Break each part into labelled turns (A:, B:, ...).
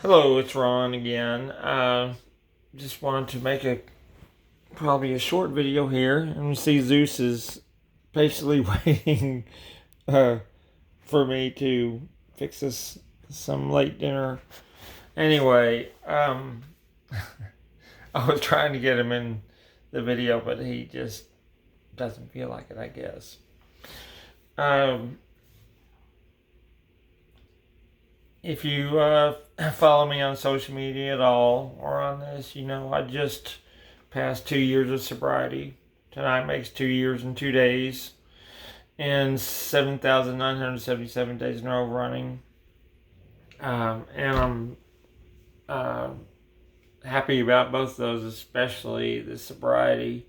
A: Hello, it's Ron again. Just wanted to make probably a short video here, and we see Zeus is patiently waiting for me to fix some late dinner. Anyway, I was trying to get him in the video, but he just doesn't feel like it, I guess. If you follow me on social media at all or on this, I just passed 2 years of sobriety. Tonight makes 2 years and 2 days, and 7,977 days in a row running. And I'm happy about both of those, especially the sobriety.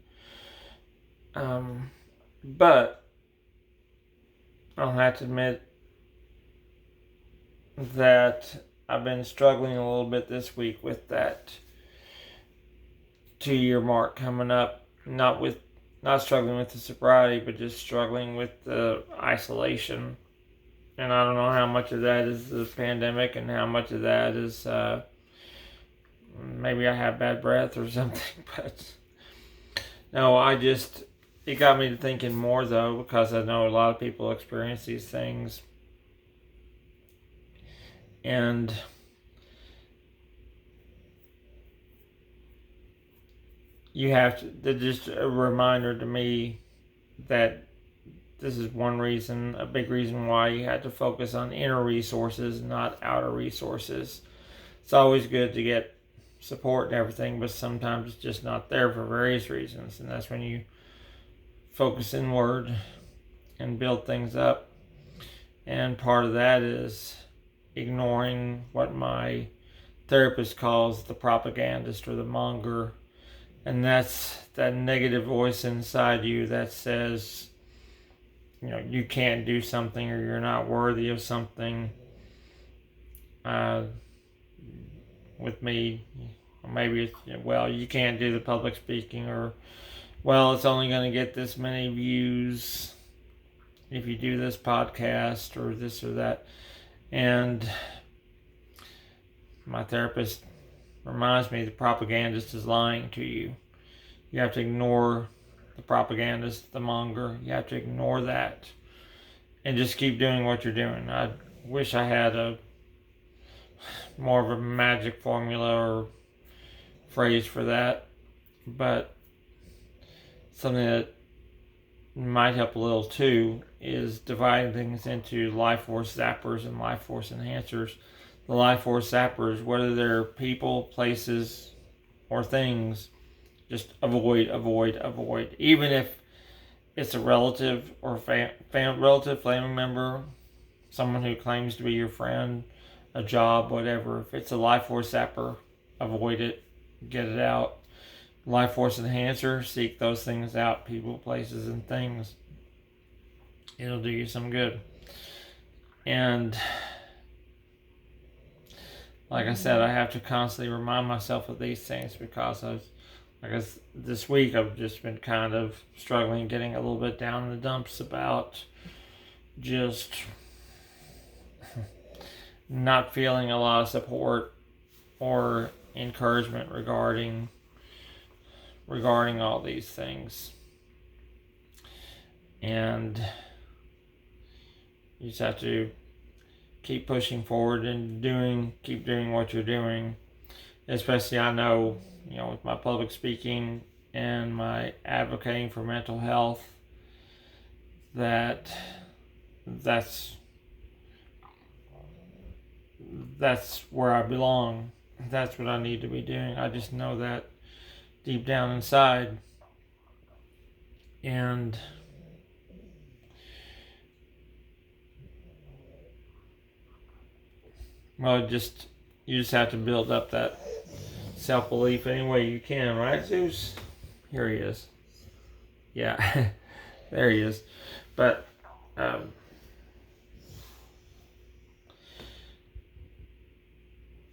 A: But I'll have to admit that I've been struggling a little bit this week with that 2 year mark coming up. Not struggling with the sobriety, but just struggling with the isolation. And I don't know how much of that is the pandemic and how much of that is maybe I have bad breath or something. But no, it got me to thinking more though, because I know a lot of people experience these things. And you have to, just a reminder to me that this is a big reason why you had to focus on inner resources, not outer resources. It's always good to get support and everything, but sometimes it's just not there for various reasons. And that's when you focus inward and build things up. And part of that is ignoring what my therapist calls the propagandist or the monger. And that's that negative voice inside you that says, you can't do something or you're not worthy of something. With me, maybe you can't do the public speaking, or, it's only going to get this many views if you do this podcast or this or that. And my therapist reminds me the propagandist is lying to you. You have to ignore the propagandist, the monger. You have to ignore that and just keep doing what you're doing. I wish I had more of a magic formula or phrase for that, but something that might help a little too is dividing things into life force zappers and life force enhancers. The life force zappers, whether they're people, places, or things, just avoid. Even if it's a relative or relative, family member, someone who claims to be your friend, a job, whatever. If it's a life force zapper, avoid it, get it out. Life force enhancer, seek those things out, people, places, and things. It'll do you some good. And like I said, I have to constantly remind myself of these things, because this week I've just been kind of struggling, getting a little bit down in the dumps about just not feeling a lot of support or encouragement regarding all these things. And you just have to keep pushing forward and keep doing what you're doing. Especially, I know, with my public speaking and my advocating for mental health, that's where I belong. That's what I need to be doing. I just know that deep down inside. And you just have to build up that self-belief any way you can, right, Zeus? Here he is. Yeah, there he is. But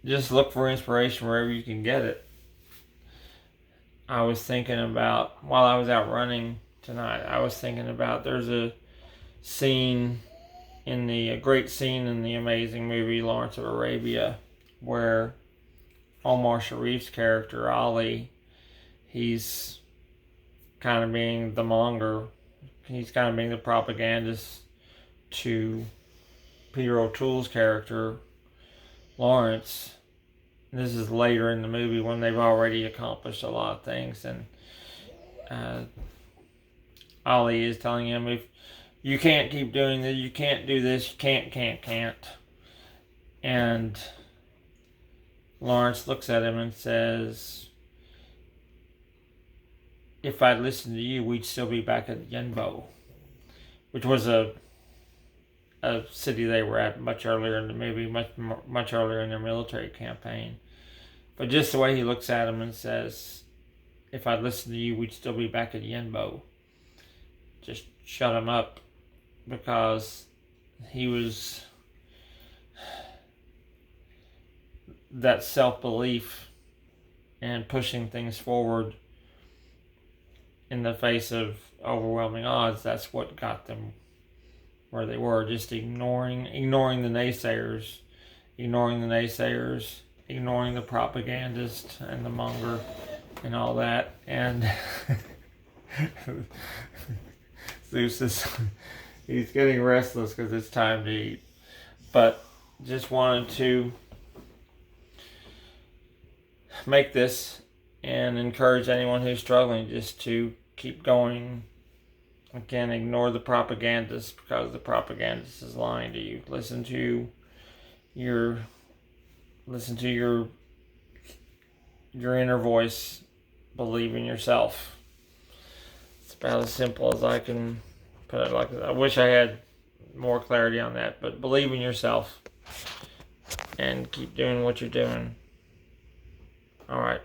A: just look for inspiration wherever you can get it. I was thinking about, while I was out running tonight, there's a great scene in the amazing movie Lawrence of Arabia, where Omar Sharif's character, Ali, he's kind of being the monger. He's kind of being the propagandist to Peter O'Toole's character, Lawrence. This is later in the movie when they've already accomplished a lot of things, and Ali is telling him, if you can't keep doing this, you can't do this, you can't. And Lawrence looks at him and says, if I'd listened to you, we'd still be back at Yenbo, which was a city they were at much earlier in the movie, much earlier in their military campaign. But just the way he looks at him and says, if I'd listened to you, we'd still be back at Yenbo. Just shut him up, because he was that self-belief and pushing things forward in the face of overwhelming odds. That's what got them where they were. Just ignoring the naysayers, ignoring the propagandist and the monger and all that. And Zeus he's getting restless because it's time to eat. But just wanted to make this and encourage anyone who's struggling just to keep going. Again, ignore the propagandist, because the propagandist is lying to you. Listen to your inner voice. Believe in yourself. It's about as simple as I can put it. Like, I wish I had more clarity on that, but believe in yourself and keep doing what you're doing. All right.